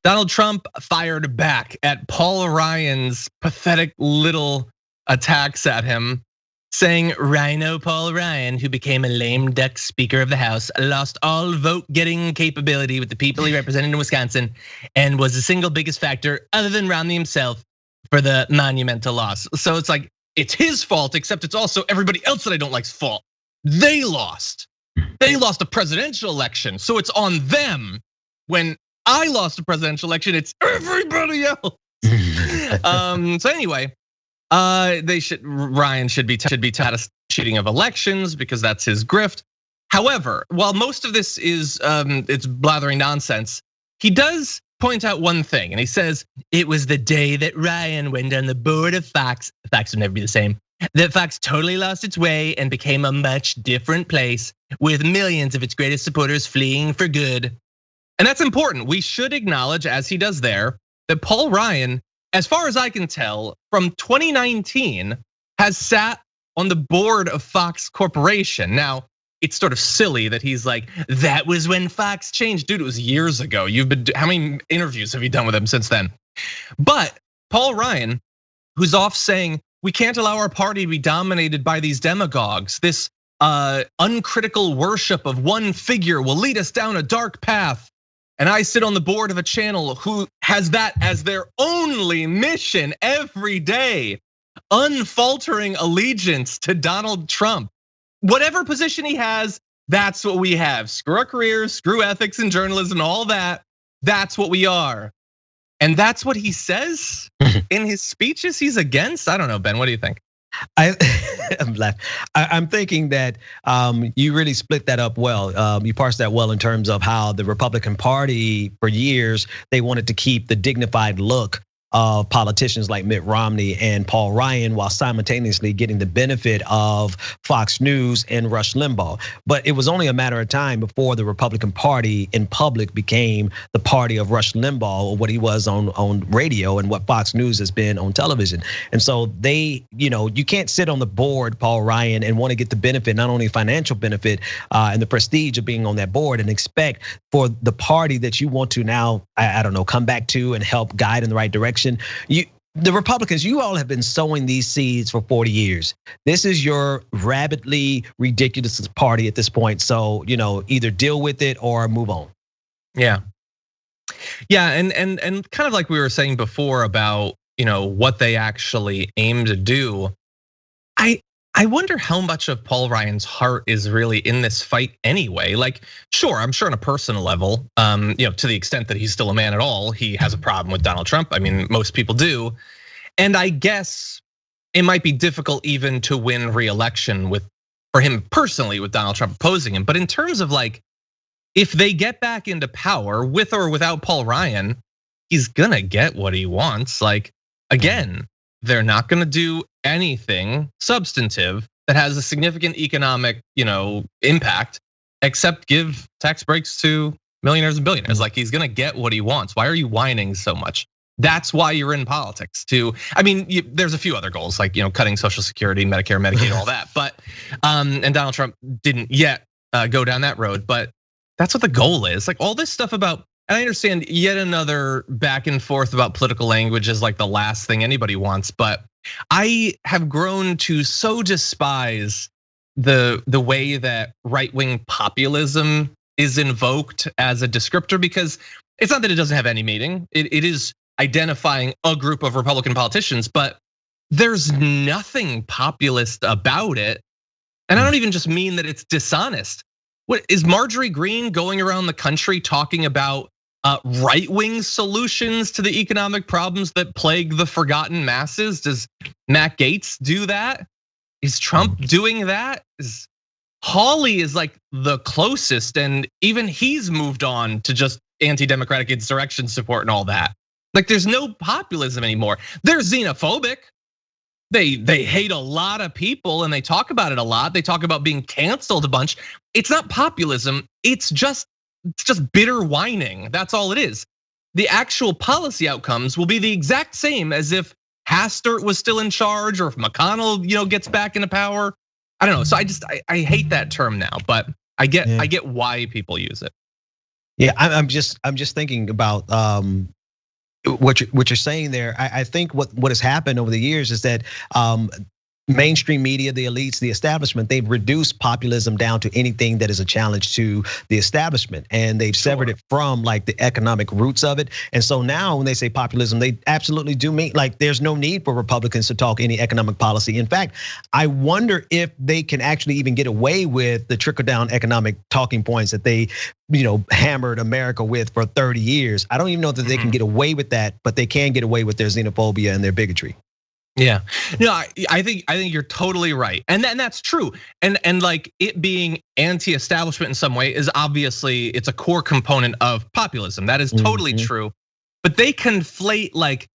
Donald Trump fired back at Paul Ryan's pathetic little attacks at him, saying Rhino Paul Ryan, who became a lame duck Speaker of the House, lost all vote-getting capability with the people he represented in Wisconsin and was the single biggest factor, other than Romney himself, for the monumental loss. So it's like, it's his fault, except it's also everybody else that I don't like's fault. They lost. They lost a presidential election, so it's on them. When I lost a presidential election, it's everybody else. So anyway, Ryan should be taught a cheating of elections because that's his grift. However, while most of this is it's blathering nonsense, he does point out one thing, and he says it was the day that Ryan went on the board of Fox. Fox would never be the same. That Fox totally lost its way and became a much different place, with millions of its greatest supporters fleeing for good. And that's important. We should acknowledge, as he does there, that Paul Ryan, as far as I can tell, from 2019 has sat on the board of Fox Corporation. Now, it's sort of silly that he's like, that was when Fox changed. Dude, it was years ago. How many interviews have you done with him since then? But Paul Ryan, who's off saying, we can't allow our party to be dominated by these demagogues. This uncritical worship of one figure will lead us down a dark path. And I sit on the board of a channel who has that as their only mission every day. Unfaltering allegiance to Donald Trump. Whatever position he has, that's what we have. Screw our careers, screw ethics and journalism, all that. That's what we are. And that's what he says in his speeches he's against. I don't know, Ben, what do you think? I'm thinking that you really split that up well. You parsed that well in terms of how the Republican Party, for years, they wanted to keep the dignified look of politicians like Mitt Romney and Paul Ryan, while simultaneously getting the benefit of Fox News and Rush Limbaugh. But it was only a matter of time before the Republican Party in public became the party of Rush Limbaugh, or what he was on radio and what Fox News has been on television. And so they, you can't sit on the board, Paul Ryan, and want to get the benefit, not only financial benefit and the prestige of being on that board, and expect for the party that you want to now, I don't know, come back to and help guide in the right direction. The Republicans, you all have been sowing these seeds for 40 years. This is your rabidly ridiculous party at this point. So, either deal with it or move on. Yeah, and kind of like we were saying before about, what they actually aim to do. I wonder how much of Paul Ryan's heart is really in this fight anyway. Like, sure, I'm sure on a personal level, to the extent that he's still a man at all, he has a problem with Donald Trump. I mean, most people do. And I guess it might be difficult even to win re-election for him personally with Donald Trump opposing him. But in terms of like, if they get back into power with or without Paul Ryan, he's gonna get what he wants. Like, again, they're not gonna do anything substantive that has a significant economic, impact, except give tax breaks to millionaires and billionaires. Like, he's gonna get what he wants. Why are you whining so much? That's why you're in politics too. I mean, there's a few other goals like, cutting Social Security, Medicare, Medicaid, all that. But, and Donald Trump didn't yet go down that road, but that's what the goal is. Like all this stuff about, and I understand yet another back and forth about political language is like the last thing anybody wants, but I have grown to so despise the way that right-wing populism is invoked as a descriptor, because it's not that it doesn't have any meaning. It is identifying a group of Republican politicians, but there's nothing populist about it. And I don't even just mean that it's dishonest. What is Marjorie Greene going around the country talking about right-wing solutions to the economic problems that plague the forgotten masses? Does Matt Gaetz do that? Is Trump doing that? Hawley is like the closest, and even he's moved on to just anti-democratic insurrection support and all that. Like there's no populism anymore. They're xenophobic. They hate a lot of people and they talk about it a lot. They talk about being canceled a bunch. It's not populism, it's just bitter whining. That's all it is. The actual policy outcomes will be the exact same as if Hastert was still in charge or if McConnell, gets back into power. I don't know. So I hate that term now, but I get why people use it. Yeah, I'm just thinking about what you're saying there. I think what has happened over the years is that mainstream media, the elites, the establishment, they've reduced populism down to anything that is a challenge to the establishment, and they've severed it from like the economic roots of it. And so now when they say populism, they absolutely do mean like there's no need for Republicans to talk any economic policy. In fact, I wonder if they can actually even get away with the trickle down economic talking points that they hammered America with for 30 years. I don't even know that they can get away with that, but they can get away with their xenophobia and their bigotry. Yeah, no, I think you're totally right, and that's true. And like it being anti-establishment in some way is obviously it's a core component of populism. That is totally true. But they conflate like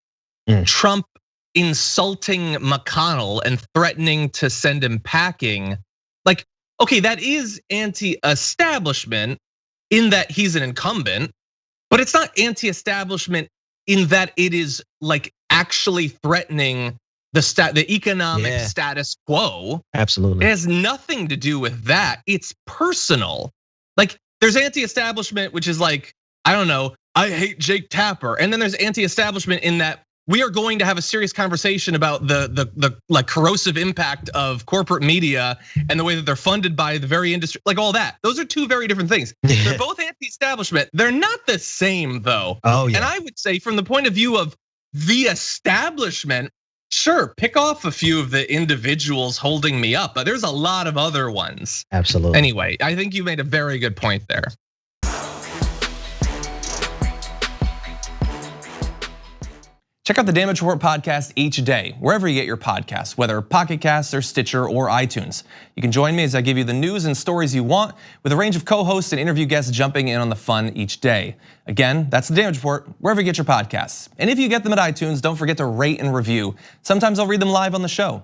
Trump insulting McConnell and threatening to send him packing. Like, okay, that is anti-establishment in that he's an incumbent, but it's not anti-establishment in that it is like actually threatening the economic status quo. Absolutely. It has nothing to do with that. It's personal. Like there's anti-establishment, which is like, I don't know, I hate Jake Tapper. And then there's anti-establishment in that we are going to have a serious conversation about the like corrosive impact of corporate media and the way that they're funded by the very industry, like all that. Those are two very different things. They're both anti-establishment. They're not the same though. Oh, yeah. And I would say from the point of view of the establishment, sure, pick off a few of the individuals holding me up, but there's a lot of other ones. Absolutely. Anyway, I think you made a very good point there. Check out the Damage Report podcast each day, wherever you get your podcasts, whether Pocket Casts or Stitcher or iTunes. You can join me as I give you the news and stories you want, with a range of co-hosts and interview guests jumping in on the fun each day. Again, that's the Damage Report, wherever you get your podcasts. And if you get them at iTunes, don't forget to rate and review. Sometimes I'll read them live on the show.